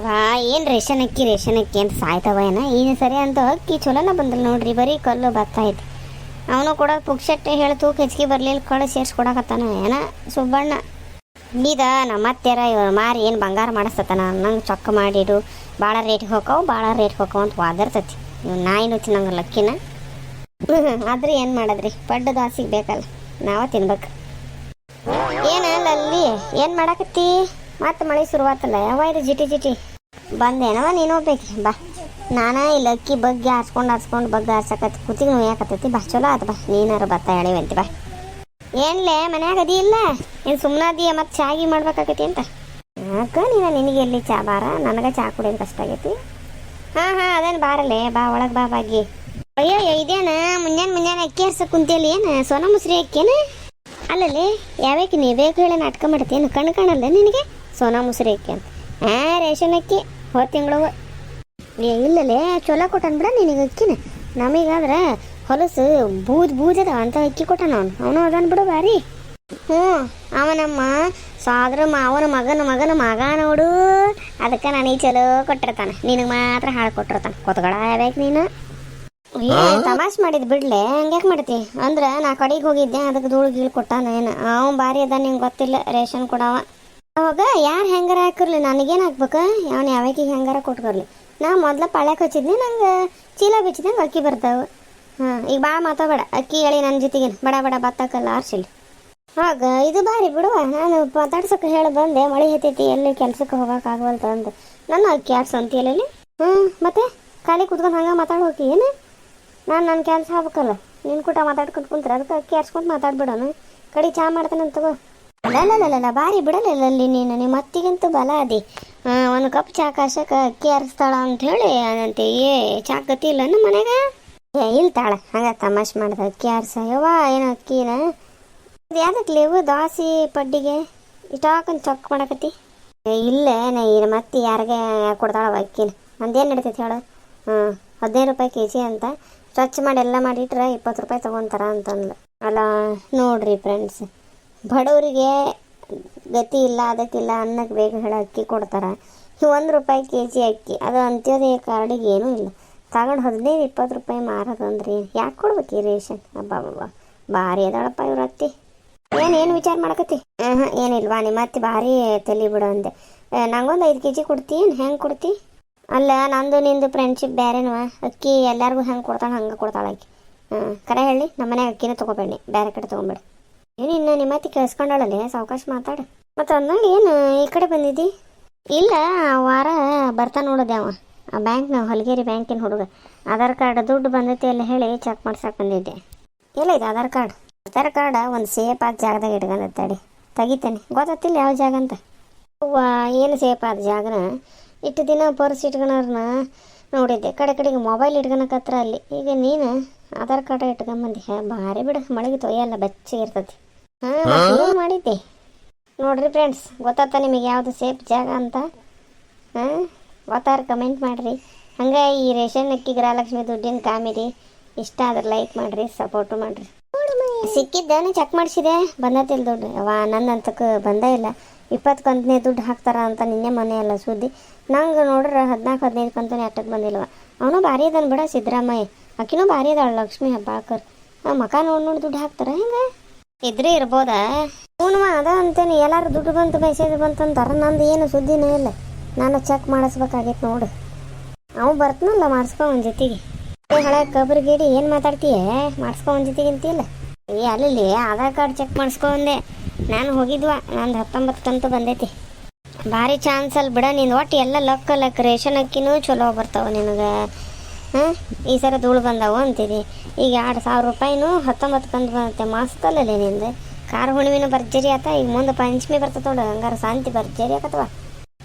ವಾ ಏನು ರೇಷನ್ ಅಕ್ಕಿ ಅಂತ ಸಾಯ್ತವ ಏನ ಏನು ಸರಿ ಅಂತ ಅಕ್ಕಿ ಚಲೋನ ಬಂದಲ್ಲ ನೋಡ್ರಿ, ಬರೀ ಕಲ್ಲು ಬತ್ತೈತಿ. ಅವನು ಕೂಡ ಪುಕ್ಷಟ್ಟೆ ಹೇಳಿ ತೂಕ ಹೆಚ್ಚಿಗೆ ಬರಲಿಲ್ಲ, ಕಳ್ಳು ಸೇರಿಸ್ಕೊಡಕತ್ತಾನ ಏನ ಸುಬ್ಬಣ್ಣ. ಈಗ ನಮ್ಮ ಅತ್ತೆರ ಇವ್ರು ಮಾರಿ ಏನು ಬಂಗಾರ ಮಾಡಿಸ್ತತಾನ ನಂಗೆ ಚೊಕ್ಕ ಮಾಡಿಡು, ಭಾಳ ರೇಟಿಗೆ ಹೋಕವು ಅಂತ ವಾದಿರ್ತತಿ. ಇವ್ ನಾಯಿ ನುಚ್ಚಿ ನಂಗೆ ಲಕ್ಕಿನ. ಆದ್ರೆ ಏನು ಮಾಡದ್ರಿ, ಪಡ್ಡ ದಾಸಿಗೆ ಬೇಕಲ್ಲ, ನಾವ ತಿನ್ಬೇಕು. ಏನಲ್ಲ ಅಲ್ಲಿ ಏನು ಮಾಡಾಕತ್ತಿ? ಮತ್ತೆ ಮಳೆ ಶುರುವಾತಲ್ಲ, ಯಾವ ಇದು ಜಿಟಿ ಬಂದೇನವ ನೀನು ಹೋಗ್ಬೇಕು. ಬಾ, ನಾನ ಇಲ್ಲಿ ಅಕ್ಕಿ ಬಗ್ಗೆ ಹಾರ್ಸ್ಕೊಂಡು ಬಗ್ಗೆ ಹಾರ್ಸಕತ್ತಿ ಕುತ್ತಿಗೆ ನೋಯಾಕತ್ತೈತಿ. ಬಾ ಚಲೋ ಆತ, ಬಾ ನೀನಾರು ಬತ್ತ ಎಳಿವಂತಿ. ಬಾ ಏನ್ಲೇ ಮನ್ಯಾಗ ಅದಿ ಇಲ್ಲ ಏನು ಸುಮ್ಮನಾದಿಯ ಮತ್ತೆ ಚಾಗಿ ಮಾಡ್ಬೇಕಾಗತಿ ಅಂತ ಯಾಕ ನಿನಗೆ ಎಲ್ಲಿ ಚಾ ಬಾರ, ನನಗೆ ಚಾ ಕುಡಿಯೋದು ಕಷ್ಟ ಆಗೈತಿ. ಹಾಂ ಅದೇನು ಬಾರಲ್ಲೇ, ಬಾ ಒಳಗೆ ಬಾ ಬಾಗಿ. ಅಯ್ಯೋ ಇದೇನ ಮುಂಜಾನೆ ಅಕ್ಕಿ ಹರ್ಸಕ್ಕೆ ಕುಂತಿಯಲ್ಲಿ, ಏನು ಸೋನ ಮುಸ್ರಿ ಅಕ್ಕಿನ? ಅಲ್ಲಲ್ಲಿ ಯಾವ್ಯಾಕೆ ನೀ ಬೇಕು ಹೇಳಿ ನಾಟಕ ಮಾಡ್ತೇನು? ಕಣ್ಣು ಕಾಣಲ್ಲ ನಿನಗೆ ಸೋನಾ ಮುಸ್ರಿ ಅಕ್ಕಿ ಅಂತ? ರೇಷನ್ ಅಕ್ಕಿ ಹೋದ ತಿಂಗಳು ಇಲ್ಲಲೇ ಚೊಲೋ ಕೊಟ್ಟನ್ ಬಿಡ ನಿನಗೆ ಅಕ್ಕಿನ. ನಮಗಾದ್ರೆ ಹೊಲಸು ಬೂಜದ ಅಂತ ಅಕ್ಕಿ ಕೊಟ್ಟಾನ ಅವನು ಅದನ್ ಬಿಡು ಬಾರಿ. ಅವನಮ್ಮ ಸಾದ್ರ ಮಾವನ ಮಗನ ಮಗ ನೋಡು, ಅದಕ್ಕೆ ನನಗೆ ಚಲೋ ಕೊಟ್ಟಿರ್ತಾನೆ, ನಿನಗೆ ಮಾತ್ರ ಹಾಳು ಕೊಟ್ಟಿರ್ತಾನೆ. ಕೊತ್ಗಡ ಯಾವ್ಯಾಕೆ ನೀನು ತಮಾಷೆ ಮಾಡಿದ್ ಬಿಡ್ಲೆ, ಹಂಗ್ಯಾಕೆ ಮಾಡ್ತಿ ಅಂದ್ರೆ ನಾ ಕಡೆಗೆ ಹೋಗಿದ್ದೆ, ಅದಕ್ಕೆ ಧೂಳು ಗೀಳು ಕೊಟ್ಟಾನ ಏನು. ಅವನು ಭಾರಿ ಅದ, ನಿಂಗೆ ಗೊತ್ತಿಲ್ಲ ರೇಷನ್ ಕೊಡವ. ಅವಾಗ ಯಾರು ಹೆಂಗಾರ ಹಾಕಿರ್ಲಿ, ನನಗೇನು ಹಾಕ್ಬೇಕು, ಅವನು ಯಾವಾಕಿಗೆ ಹೆಂಗಾರ ಕೊಟ್ಕೊರ್ಲಿ. ನಾ ಮೊದ್ಲು ಪಾಳ್ಯಕ್ಕೆ ಹಚ್ಚಿದ್ನಿ, ನಂಗೆ ಚೀಲ ಬಿಚ್ಚಿದಂಗೆ ಅಕ್ಕಿ ಬರ್ತಾವೆ. ಈಗ ಭಾಳ ಮಾತಾಬೇಡ, ಅಕ್ಕಿ ಹೇಳಿ ನನ್ನ ಜೊತೆಗೆ ಬಡ ಬತ್ತಕ್ಕಲ್ಲ ಆರ್ಸಿಲ್ಲ. ಆಗ ಇದು ಭಾರಿ ಬಿಡುವ, ನಾನು ಮಾತಾಡ್ಸಕ್ಕೆ ಹೇಳಿ ಬಂದೆ, ಮಳೆ ಹತ್ತೈತಿ ಎಲ್ಲಿ ಕೆಲ್ಸಕ್ಕೆ ಹೋಗೋಕ್ಕಾಗವಲ್ತ ಅಂದು ನನ್ನ ಅಕ್ಕಿ ಆಡ್ಸಂತೀಯಲ್ಲಿ. ಮತ್ತೆ ಖಾಲಿ ಕುತ್ಕೊಂಡು ಹಂಗೆ ಮಾತಾಡಿ ಹೋಗಿ ಏನು? ನನ್ನ ಕೆಲಸ ಆಗ್ಬೇಕಲ್ಲ, ನಿನ್ನ ಕೂಟ ಮಾತಾಡ್ಕೊಂಡು ಕುಂತ್ರೆ ಅದಕ್ಕೆ ಅಕ್ಕಿ ಆಡ್ಸ್ಕೊಂಡು ಮಾತಾಡ್ಬಿಡೋಣ. ಕಡೆ ಚಾ ಮಾಡ್ತಾನಂತ ತಗೋ. ಅಲ್ಲ ಭಾರಿ ಬಿಡಲ್ಲ ಅಲ್ಲಿ ನೀನು, ನಿಮ್ಮ ಅತ್ತಿಗಂತೂ ಬಲ ಅದಿ. ಒಂದು ಕಪ್ ಚಾ ಕಾಸಕ್ಕೆ ಅಕ್ಕಿ ಹರಿಸ್ತಾಳ ಅಂತ ಹೇಳಿ ಅದಂತೆ ಚಾ ಗತಿ ಇಲ್ಲ ನಮ್ಮ ಮನೆಗ. ಇಲ್ಲ ತಾಳ ಹಂಗೆ ತಮಾಷೆ ಮಾಡ್ದೆ, ಅಕ್ಕಿ ಹರ್ಸ ಯವ್ವ ಏನೋ ಅಕ್ಕಿನ ಅದು ಯಾವ್ದಕ್ಕೆ ಲೇವು ದೋಸೆ ಪಡ್ಡಿಗೆ ಇಷ್ಟಾಕಂದು ಚೊಕ್ಕ ಮಾಡಕತ್ತಿ. ಇಲ್ಲ ನಾ ಮತ್ತೆ ಯಾರಿಗೆ ಕೊಡ್ತಾಳವ ಅಕ್ಕಿನ, ನಂದೇನು ನಡೀತೈತಿ ಹೇಳು. 15 ರೂಪಾಯಿ ಕೆಜಿ ಅಂತ, ಸ್ವಚ್ಛ ಮಾಡಿ ಎಲ್ಲ ಮಾಡಿಟ್ರೆ 20 ರೂಪಾಯಿ ತೊಗೊತಾರ ಅಂತಂದ್ಲು. ಅಲ್ಲ ನೋಡ್ರಿ ಫ್ರೆಂಡ್ಸ್, ಬಡವರಿಗೆ ಗತಿ ಇಲ್ಲ ಅದಕ್ಕಿಲ್ಲ ಅನ್ನಕ್ಕೆ ಬೇಗ ಹೇಳೋ ಅಕ್ಕಿ ಕೊಡ್ತಾರೆ. 1 ರೂಪಾಯಿ ಕೆಜಿ ಅಕ್ಕಿ, ಅದು ಅಂತ್ಯೋದಯ ಕಾರ್ಡಿಗೆ ಏನೂ ಇಲ್ಲ, ತಗೊಂಡು 15-20 ರೂಪಾಯಿ ಮಾರೋದಂದ್ರೆ ಯಾಕೆ ಕೊಡ್ಬೇಕು ಈ ರೇಷನ್? ಹಬ್ಬ ಭಾರಿ ಅದಾಳಪ್ಪ ಇವ್ರ ಅತ್ತಿ. ಏನು ವಿಚಾರ ಮಾಡಕತ್ತಿ? ಏನಿಲ್ವಾ ನಿಮ್ಮ ಅತ್ತಿ ಭಾರಿ ತಲೆ ಬಿಡು ಅಂದೆ. ನಂಗೊಂದು 5 ಕೆಜಿ ಕೊಡ್ತಿ, ಹೆಂಗೆ ಕೊಡ್ತಿ? ಅಲ್ಲ ನಂದು ನಿಂದು ಫ್ರೆಂಡ್ಶಿಪ್ ಬೇರೆನವ, ಅಕ್ಕಿ ಎಲ್ಲರಿಗೂ ಹೆಂಗೆ ಕೊಡ್ತಾಳೆ ಹಂಗೆ ಕೊಡ್ತಾಳೆ ಆಕಿ. ಕರೆ ಹೇಳಿ ನಮ್ಮ ಮನೆಗೆ ಅಕ್ಕಿನ ತೊಗೊಬೇಡಿ, ಬೇರೆ ಕಡೆ ತೊಗೊಂಬೇಡಿ. ಏನು ಇನ್ನು ನಿಮ್ಮ ಅತ್ತಿ ಕೇಳಿಸ್ಕೊಂಡಾಳಲ್ಲೇ, ಸಾವಕಾಶ ಮಾತಾಡು. ಮತ್ತು ಅಂದಂಗೆ ಏನು ಈ ಕಡೆ ಬಂದಿದ್ದಿ? ಇಲ್ಲ ವಾರ ಬರ್ತಾ ನೋಡಿದೆ ಅವ, ಆ ಬ್ಯಾಂಕ್ನ ಹೊಲಗೇರಿ ಬ್ಯಾಂಕಿನ ಹುಡುಗ. ಆಧಾರ್ ಕಾರ್ಡ್ ದುಡ್ಡು ಬಂದೈತಿ ಎಲ್ಲ ಹೇಳಿ ಚೆಕ್ ಮಾಡ್ಸಕ್ಕೆ ಬಂದಿದ್ದೆ. ಎಲ್ಲ ಇದೆ ಆಧಾರ್ ಕಾರ್ಡ್ ಒಂದು ಸೇಫ್ ಆದ ಜಾಗದಾಗ ಇಟ್ಕೊಂಡತ್ತಾಡಿ ತೆಗಿತೇನೆ, ಗೊತ್ತಿಲ್ಲ ಯಾವ ಜಾಗ ಅಂತ. ಏನು ಸೇಫ್ ಆದ ಜಾಗನ ಇಟ್ಟು ದಿನ ಪರ್ಸ್ ಇಟ್ಕೊಳೋರ್ನ ನೋಡಿದ್ದೆ, ಕಡೆಗೆ ಮೊಬೈಲ್ ಇಟ್ಕೊಳಕತ್ರ ಅಲ್ಲಿ. ಈಗ ನೀನು ಆಧಾರ್ ಕಾರ್ಡ್ ಇಟ್ಕೊಂಬಂದಿ, ಭಾರಿ ಬಿಡ, ಮಳೆಗೆ ತೊಯ್ಯಲ್ಲ ಬೆಚ್ಚಗಿರ್ತತಿ. ಏನು ಮಾಡಿದ್ದೆ ನೋಡ್ರಿ ಫ್ರೆಂಡ್ಸ್, ಗೊತ್ತಾತ ನಿಮಗೆ ಯಾವುದು ಸೇಫ್ ಜಾಗ ಅಂತ? ಗೊತ್ತಾರ ಕಮೆಂಟ್ ಮಾಡಿರಿ. ಹಂಗೆ ಈ ರೇಷನ್ ಅಕ್ಕಿ ಗೃಹಲಕ್ಷ್ಮಿ ದುಡ್ಡಿನ ಕಾಮಿಡಿ ಇಷ್ಟ ಆದ್ರೆ ಲೈಕ್ ಮಾಡಿರಿ, ಸಪೋರ್ಟು ಮಾಡಿರಿ. ಸಿಕ್ಕಿದ್ದಾನೆ ಚೆಕ್ ಮಾಡಿಸಿದೆ, ಬಂದತಿಲ್ಲ ದುಡ್ಡು. ನನ್ನಂತಕ್ಕೆ ಬಂದೇ ಇಲ್ಲ. 20 ಕಂತನೇ ದುಡ್ಡು ಹಾಕ್ತಾರ ಅಂತ ನಿನ್ನೆ ಮನೆ ಎಲ್ಲ ಸುದ್ದಿ. ನಂಗೆ ನೋಡ್ರೆ 14-15 ಕಂತನೇ ಅಟ್ಟಕ್ಕೆ ಬಂದಿಲ್ವ. ಅವನು ಭಾರಿ ಅದನ್ ಬಿಡ ಸಿದ್ದರಾಮಯ್ಯ, ಆಕಿನೂ ಭಾರಿ ಅದಾಳ ಲಕ್ಷ್ಮಿ ಹೆಬ್ಬಾಳ್ಕರ್. ಮಕ ನೋಡಿ ದುಡ್ಡು ಹಾಕ್ತಾರ ಹೆಂಗೆ ಇದ್ರೆ ಇರ್ಬೋದಾ? ಅದ ಅಂತೇನೆ, ಎಲ್ಲಾರು ದುಡ್ಡು ಬಂತು ಮೆಸೇಜ್ ಬಂತು ಅಂತಾರ, ನಂದು ಏನು ಸುದ್ದಿನೇ ಇಲ್ಲ. ನಾನು ಚೆಕ್ ಮಾಡಿಸ್ಬೇಕಾಗೈತೆ ನೋಡು. ಅವು ಬರ್ತನಲ್ಲ ಮಾಡಿಸ್ಕೊ ಒಂದು ಜೊತೆಗೆ. ಹಳೆ ಕಬ್ರಿ ಗಿಡಿ ಏನು ಮಾತಾಡ್ತೀಯ, ಮಾಡಿಸ್ಕೊ ಒಂದು ಜೊತೆಗೆ ಅಂತೀಯಲ್ಲ. ಅಲ್ಲಿ ಆಧಾರ್ ಕಾರ್ಡ್ ಚೆಕ್ ಮಾಡಿಸ್ಕೊಂಡೆ ನಾನು ಹೋಗಿದ್ವ, ನಂದು 19 ಕಂತು ಬಂದೈತಿ. ಭಾರಿ ಚಾನ್ಸ್ ಅಲ್ಲಿ ಬಿಡ ನೀನು, ಒಟ್ಟು ಎಲ್ಲ ಲಕ್ ರೇಷನ್ ಅಕ್ಕಿನೂ ಚಲೋ ಬರ್ತಾವೆ ನಿನಗೆ. ಈ ಸರ ಧೂಳು ಬಂದಾವು ಅಂತಿದೆ. ಈಗ 2,000 ರೂಪಾಯಿನೂ 19 ಕಂತು ಬಂದೈತೆ, ಮಸ್ತಲ್ಲೇ ನಿಂದು. ಕಾರ ಹುಣ್ಣಿಮೆನೂ ಭರ್ಜರಿ ಆತ, ಈಗ ಮುಂದೆ ಪಂಚಮಿ ಬರ್ತದೆ ನೋಡು, ಹಂಗಾರೆ ಶಾಂತಿ ಭರ್ಜರಿ ಆಕತ್ವ.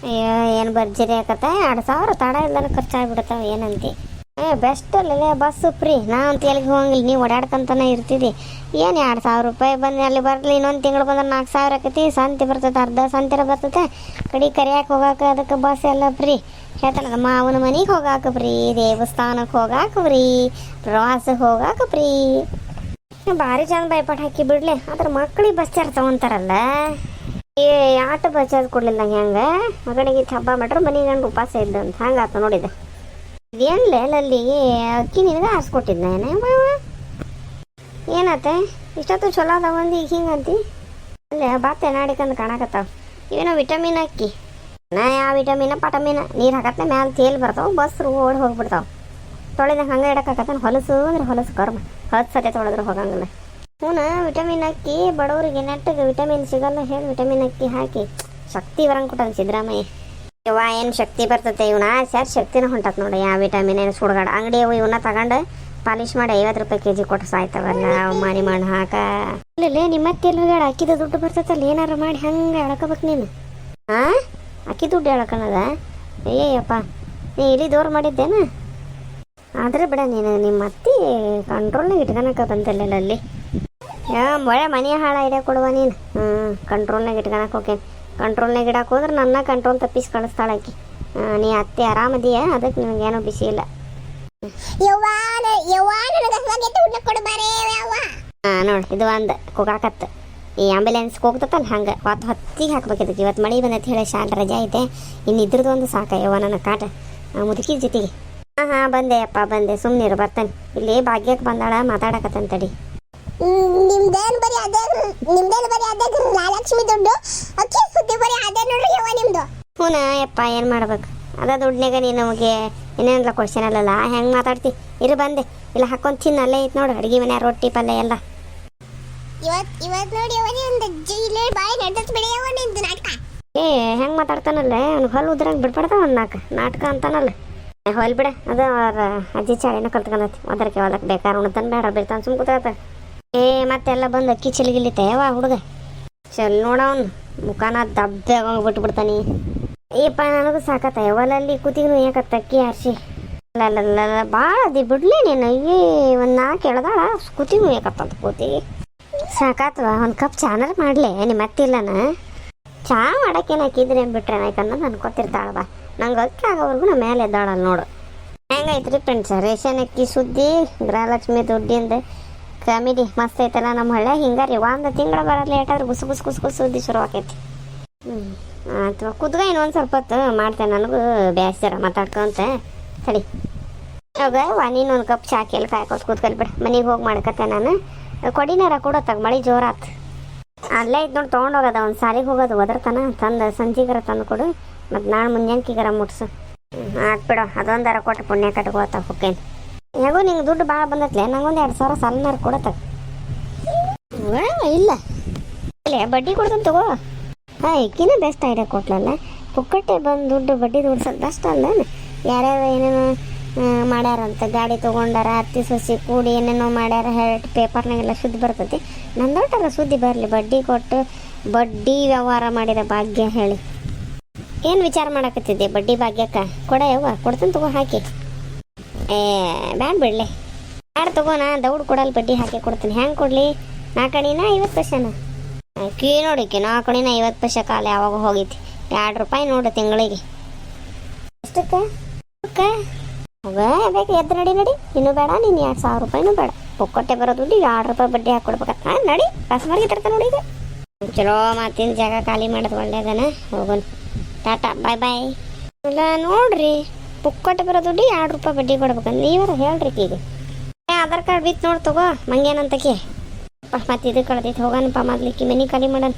ಏನು ಭರ್ಜರಿ ಆಕತ್ತ, 2,000 ತಡ ಇಲ್ದಾನ ಖರ್ಚಾಗ್ಬಿಡ್ತಾವೆ ಏನಂತಿ. ಬೆಸ್ಟ್ ಅಲ್ಲೇ ಬಸ್ ಫ್ರೀ, ನಾ ಅಂತ ಎಲ್ಲಿಗೆ ಹೋಗಂಗಿಲ್ಲ, ನೀವು ಓಡಾಡ್ಕೊಂತಾನೆ ಇರ್ತಿದ್ದಿ. ಏನು 2,000 ರೂಪಾಯಿ ಬಂದು ಅಲ್ಲಿ ಬರಲಿ, ಇನ್ನೊಂದು ತಿಂಗಳು ಬಂದ್ರೆ 4,000 ಆಕೈತಿ. ಶಾಂತಿ ಬರ್ತೈತೆ, ಅರ್ಧ ಶಾಂತಿರ ಬರ್ತೈತೆ. ಕಡೆ ಕರಿಯಾಕೆ ಹೋಗಾಕ ಅದಕ್ಕೆ ಬಸ್ ಎಲ್ಲ ಫ್ರೀ. ಹೇಳ್ತಾನದ ಮಾವನ ಮನೆಗೆ ಹೋಗಾಕ ಫ್ರೀ, ದೇವಸ್ಥಾನಕ್ಕೆ ಹೋಗಾಕ ಫ್ರೀ, ಪ್ರವಾಸಕ್ಕೆ ಹೋಗಾಕ ಫ್ರೀ. ಭಾರಿ ಚಂದ ಬಾಯ್ಪಾಟ್ ಹಾಕಿ ಬಿಡ್ಲಿ. ಆದ್ರೆ ಮಕ್ಕಳಿಗೆ ಬಸ್ ಚಾರ್ಜ್ ತೊಗೊತಾರಲ್ಲ, ಏ ಆಟ ಬಚಾದ್ ಕೊಡ್ಲಿಲ್ಲ ಹೆಂಗೆ ಮಗನಿಗೆ ಹಬ್ಬ ಮಾಡ್ರೆ ಮನೆಗೆ ಗಂಡು ಉಪವಾಸ ಇದ್ದಂತ ಹಂಗಾತ ನೋಡಿದೆ. ಇದೇನ್ಲೆ ಅಲ್ಲಿ ಅಕ್ಕಿ ನಿನಗೆ ಹಾಸ್ಕೊಟ್ಟಿದ್ನ ಏನಾತ ಇಷ್ಟೊತ್ತು ಚಲೋ ಅದಾವ ಒಂದು ಈಗ ಹಿಂಗಂತಿ ಅಲ್ಲೇ ಬಾತೆ ನಾಡಿಕಂದು ಕಾಣಕತ್ತಾವ. ಏನೋ ವಿಟಮಿನ್ ಅಕ್ಕಿ ನಾ ಯಾವ ವಿಟಮಿನ ಪಟಮಿನ ನೀರು ಹಾಕತ್ತೆ ಮ್ಯಾಲೆ ತೇಲ್ ಬರ್ತಾವೆ ಬಸ್ರು ಓಡಿ ಹೋಗ್ಬಿಡ್ತಾವೆ. ತೊಳೆದಂಗೆ ಹಂಗೆ ಇಡಕ್ಕಾಕತ್ತಾನ ಹೊಲಸು ಅಂದ್ರೆ ಹೊಲಸು ಕರ್ಮ 10 ಸತಿ ತೊಳೆದ್ರೆ ಹೋಗಂಗಿಲ್ಲ. ವಿಟಮಿನ್ ಅಕ್ಕಿ ಬಡವರಿಗೆ ನೆಟ್ಟಿಗೆ ವಿಟಮಿನ್ ಸಿಗಲ್ಲ ಹೇಳಿ ವಿಟಮಿನ್ ಅಕ್ಕಿ ಹಾಕಿ ಶಕ್ತಿ ಬರಂಗೆ ಕೊಟ್ಟಾನ ಸಿದ್ದರಾಮಯ್ಯ. ಇವ ಏನು ಶಕ್ತಿ ಬರ್ತತೆ ಇವನ ಸರ್ ಶಕ್ತಿನ ಹೊಂಟತ್ ನೋಡಿ. ಯಾವ ವಿಟಮಿನ್ ಏನು ಸುಡ್ಗಾಡ ಅಂಗಡಿ ಅವು ಇವನ್ನ ತಗೊಂಡು ಪಾಲಿಶ್ ಮಾಡಿ 50 ರೂಪಾಯಿ ಕೆಜಿ ಕೊಟ್ಟು ಸಾಯ್ತಾವಲ್ಲ ಅವು ಮಾರಿ ಮಣ್ಣು ಹಾಕ ಇಲ್ಲೇ ನಿಮ್ಮತ್ತೆಲ್ಲ ಹೋಗ್ಯಾಡ ಅಕ್ಕಿದ ದುಡ್ಡು ಬರ್ತೈತಲ್ಲ ಏನಾರು ಮಾಡಿ ಹಂಗೆ ಎಳ್ಕೋಬೇಕು ನೀನು. ಅಕ್ಕಿ ದುಡ್ಡು ಎಳ್ಕೊಳದ ಏಯಪ್ಪ ನೀ ಇಲ್ಲಿ ದೂರ ಮಾಡಿದ್ದೇನ ಆದ್ರೆ ಬಿಡ ನೀನು ನಿಮ್ಮ ಅತ್ತಿ ಕಂಟ್ರೋಲ್ನಾಗ ಇಟ್ಕೊಳಕ ಬಂತಲ್ಲ ಅಲ್ಲಿ ಒಳ್ಳೆ ಮನೆ ಹಾಳ ಐಡಿಯಾ ಕೊಡುವ ನೀನು. ಕಂಟ್ರೋಲ್ನಾಗ ಇಟ್ಕೊಳಕ್ಕೆ ಹೋಗ್ಯೇನೆ ಕಂಟ್ರೋಲ್ನಾಗ ಇಡಕ್ಕೆ ಹೋದ್ರೆ ನನ್ನ ಕಂಟ್ರೋಲ್ ತಪ್ಪಿಸಿ ಕಳಿಸ್ತಾಳೆ ಆಕಿ. ನೀ ಅತ್ತೆ ಆರಾಮದೀಯ ಅದಕ್ಕೆ ನಿನಗೇನೋ ಬಿಸಿ ಇಲ್ಲ. ನೋಡಿ ಇದು ಒಂದು ಕುಗಾಕತ್ತು ಈ ಆಂಬುಲೆನ್ಸ್ಗೆ ಹೋಗ್ತತ್ತಲ್ಲ ಹಂಗೆ ಹೊತ್ತಿಗೆ ಹಾಕ್ಬೇಕಿದ್ದಕ್ಕೆ. ಇವತ್ತು ಮಳೆ ಬಂದೈತೆ ಹೇಳಿ ಶಾಲೆ ರಜೆ ಐತೆ ಇನ್ನು ಇದ್ರದ್ದು ಒಂದು ಸಾಕ ಯವ್ವ ನನ್ನ ಕಾಟ ಮುದುಕಿ ಜೊತೆಗೆ. ಹಾಂ ಬಂದೆ ಅಪ್ಪ ಬಂದೆ ಸುಮ್ಮನಿರು ಬರ್ತಾನೆ ಇಲ್ಲಿ ಭಾಗ್ಯಕ್ಕೆ ಬಂದಾಳ ಮಾತಾಡಕತ್ತಂತಡಿ. ನಿಮ್ದೇನು ಬರೀ ಅದೇ ರಾಜಲಕ್ಷ್ಮಿ ದುಡ್ಡು ಅಕ್ಕಿ ಸುದ್ದಿ ಬರೀ ಅದೇ ನೋಡ್ರಿ ಯವ್ವ ನಿಮ್ದು. ಯಪ್ಪ ಏನು ಮಾಡ್ಬೇಕು ಅದ ದುಡ್ನಾಗ ನೀನು ನಮಗೆ ಏನೇನಲ್ಲ ಕೊಡ್ಸೇನಲ್ಲ ಹೆಂಗೆ ಮಾತಾಡ್ತಿ ಇರು ಬಂದೆ ಇಲ್ಲ ಹಾಕೊಂಡು ತಿನ್ನು ಅಲ್ಲೇ ಐತೆ ನೋಡು ಅಡುಗೆ ಮನೆ ರೊಟ್ಟಿ ಪಲ್ಯ ಎಲ್ಲ. ಇವತ್ತು ನೋಡಿ ಯವ್ವ ನಿಂದು ಜಿಲ್ಲೆ ಬಾಯಿ ನಡ್ದತ್ ಬಿಡಿ ಯವ್ವ ನಿಂದು ನಾಟಕ. ಹೆಂಗೆ ಮಾತಾಡ್ತಾನಲ್ಲ ಅವ್ನು ಹೊಲ್ ಉದ್ರಂಗೆ ಬಿಡ್ಬಾರ್ದ ಒಂದು ನಾಟಕ ಅಂತಾನಲ್ಲ ಹೊಲ್ ಬಿಡ ಅದು ಅವ್ರ ಅಜ್ಜಿ ಚಾಳಿನ ಕಲ್ತ್ಕೊಂಡತಿ ಒದರಕ್ಕೆ ಹೊಲಕ್ಕೆ ಬೇಕಾದ್ರೆ ಉಣ್ತಾನೆ ಬೇಡ ಬೀಳ್ತಾನೆ ಸುಮ್ ಕೂತಾತ. ಮತ್ತೆಲ್ಲ ಬಂದು ಅಕ್ಕಿ ಚಿಲಗಿಲಿತೆ ಯಾವ ಹುಡುಗ ಚಲ್ ನೋಡವನು ಮುಖಾನ ದಬ್ಬೆ ಬಿಟ್ಬಿಡ್ತಾನೆ. ಏಪ್ಪ ನನಗೂ ಸಾಕತ್ತ ಹೊಲಲ್ಲಿ ಕೂತಿಗೂ ಯಾಕತ್ತ ಅಕ್ಕಿ ಆರಿಸಿ ಅಲ್ಲ ಭಾಳ ಅದಿ ಬಿಡ್ಲಿ ನೀನು ಈ ಒಂದು 4 ಎಳ್ದಾಳ ಕೂತಿಗೂ ಯಾಕತ್ತಂತ ಕೂತಿ ಸಾಕಾತ್ವ. ಒಂದು ಕಪ್ ಚಾನರ್ ಮಾಡಲಿ ನಿಮ್ಮ ಅತ್ತಿಲ್ಲನ ಚಾ ಮಾಡಕ್ಕೇನು ಹಾಕಿದ್ರೆ ಬಿಟ್ರೆ ಅನ್ನೋದು ಅನ್ಕೋತಿರ್ತಾಳ ಬಾ ನಂಗೆ ಅಕ್ಕಿ ಆಗೋವರೆಗೂ ನಮ್ಮ ಮೇಲೆ ಎದ್ದಾಳಲ್ಲ ನೋಡು. ಹೆಂಗೈತ್ರಿ ಫ್ರೆಂಡ್ಸ್ ರೇಷನ್ ಅಕ್ಕಿ ಸುದ್ದಿ ಗೃಹಲಕ್ಷ್ಮಿ ದುಡ್ಡಿಂದ ಕಾಮಿಡಿ ಮಸ್ತ್ ಐತಲ್ಲ ನಮ್ಮ ಹಳ್ಳಿ ಹಿಂಗಾರಿ ಒಂದು ತಿಂಗಳು ಬರೋದು ಲೇಟ್ ಆದ್ರೆ ಗುಸು ಸುದ್ದಿ ಶುರು ಆಕೈತಿ. ಅಥವಾ ಕುದ್ಗ ಇನ್ನೊಂದು ಸ್ವಲ್ಪ ಹೊತ್ತು ಮಾಡ್ತೇನೆ ನನಗೂ ಬೇಸರ ಮಾತಾಡ್ಕೊಂತ ಸರಿ ಆಗ ನೀನೊಂದು ಕಪ್ ಚಾ ಕೆಲ್ ಕಾಯ್ಕೊತ ಕೂತ್ಕೊಲ್ ಬಿಡ ಮನೆಗೆ ಹೋಗಿ ಮಾಡ್ಕತ್ತೆ ನಾನು ಕೊಡಿನಾರ ಕೊಡತ್ತಾಗ ಮಳೆ ಜೋರಾತು ಅಲ್ಲೇ ಇದ್ದು ನೋಡಿ ತೊಗೊಂಡೋಗದ ಒಂದು ಸಾಲಿಗೆ ಹೋಗೋದು ಒದರ್ತಾನ ತಂದು ಸಂಜಿಗರ ತಂದು ಕೊಡು ಮತ್ತು ನಾಳೆ ಮುಂಜಾನ್ಕಿಗರ ಮುಟ್ಸು ಹಾಕ್ಬಿಡೋ ಅದೊಂದರ ಕೊಟ್ಟು ಪುಣ್ಯ ಕಟ್ಕೋತಾವ ಹೊಕ್ಕೇನು ಹೇಗೋ ನಿಂಗೆ ದುಡ್ಡು ಭಾಳ ಬಂದತ್ಲೆ ನಂಗೊಂದು 2,000 ಸಾಲನಾರು ಕೊಡತ್ತಾಗ ಇಲ್ಲ ಇಲ್ಲ ಬಡ್ಡಿ ಕೊಡ್ತಾನೆ ತಗೋ. ಈಕಿನ ಬೆಸ್ಟ್ ಐಡಿಯಾ ಕೊಟ್ಲಲ್ಲ ಪುಕ್ಕಟ್ಟೆ ಬಂದು ದುಡ್ಡು ಬಡ್ಡಿ ದುಡ್ಸೋದು ಬೆಸ್ಟ್ ಅಲ್ಲ. ಯಾರ್ಯಾರು ಏನೇನೋ ಮಾಡ್ಯಾರಂತ ಗಾಡಿ ತೊಗೊಂಡಾರ ಅತ್ತಿ ಸೊಸಿ ಕೂಡಿ ಏನೇನೋ ಮಾಡ್ಯಾರ ಹೇಳಿ ಪೇಪರ್ನಾಗೆಲ್ಲ ಸುದ್ದಿ ಬರ್ತೈತಿ ನಂದೊಟ್ಟರ ಸುದ್ದಿ ಬರಲಿ ಬಡ್ಡಿ ಕೊಟ್ಟು ಬಡ್ಡಿ ವ್ಯವಹಾರ ಮಾಡಿದ ಭಾಗ್ಯ ಹೇಳಿ ಏನು ವಿಚಾರ ಮಾಡಕತ್ತಿದ್ದೆ ಬಡ್ಡಿ ಭಾಗ್ಯಕ್ಕ ಕೊಡ ಯವ್ವ ಕೊಡ್ತೀನಿ ತಗೋ ಹಾಕಿ. ಬ್ಯಾಡ ಬಿಡಲಿ ಬ್ಯಾಡ ತಗೋ ನಾ ದೌಡ್ ಕೊಡಲ್ಲ ಬಡ್ಡಿ ಹಾಕಿ ಕೊಡ್ತೀನಿ. ಹೆಂಗೆ ಕೊಡಲಿ 4 ಅಣಿನ 50 ಪೈಸೆನ ಕೀ ನೋಡಿಕೆ 4 ಅಣಿನ 50 ಪೈಸೆ ಕಾಲ ಯಾವಾಗ ಹೋಗೈತಿ 2 ರೂಪಾಯಿ ನೋಡು ತಿಂಗಳಿಗೆ ಎಷ್ಟಕ್ಕೆ ಬೇಕು ಎದ್ದು ನಡಿ ಇನ್ನೂ ಬೇಡ ನೀನು 2,000 ರೂಪಾಯಿನೂ ಬೇಡ ಪೊಕ್ಕಟ್ಟೆ ಬರೋ ದುಡ್ಡು 2 ರೂಪಾಯಿ ಬಡ್ಡಿ ಹಾಕ್ಕೊಡ್ಬೇಕ ನಡಿ ಕಸ್ಬರ್ಗಿ ತರ್ತಾನೆ ನೋಡಿ. ಚಲೋ ಮಾತಿನ ಜಾಗ ಖಾಲಿ ಮಾಡೋದು ಒಳ್ಳೇದನ ಹೋಗೋಣ ಟಾಟಾ ಬಾಯ್. ಇಲ್ಲ ನೋಡ್ರಿ ಪುಕ್ಕಟ್ಟೆ ಬರೋ ದುಡ್ಡು 2 ರೂಪಾಯಿ ಬಡ್ಡಿ ಕೊಡ್ಬೇಕಂತ ನೀವರ ಹೇಳ್ರಿ ಈಗ ಆಧಾರ್ ಕಾರ್ಡ್ ಬಿತ್ತು ನೋಡಿ ತಗೋ ಮಂಗೇನಂತಕಿ ಮತ್ತೆ ಇದು ಕಳ್ದೈತೆ ಹೋಗೋಣಪ್ಪ ಮೊದ್ಲಿಕ್ಕೆ ಮನೆ ಖಾಲಿ ಮಾಡೋಣ.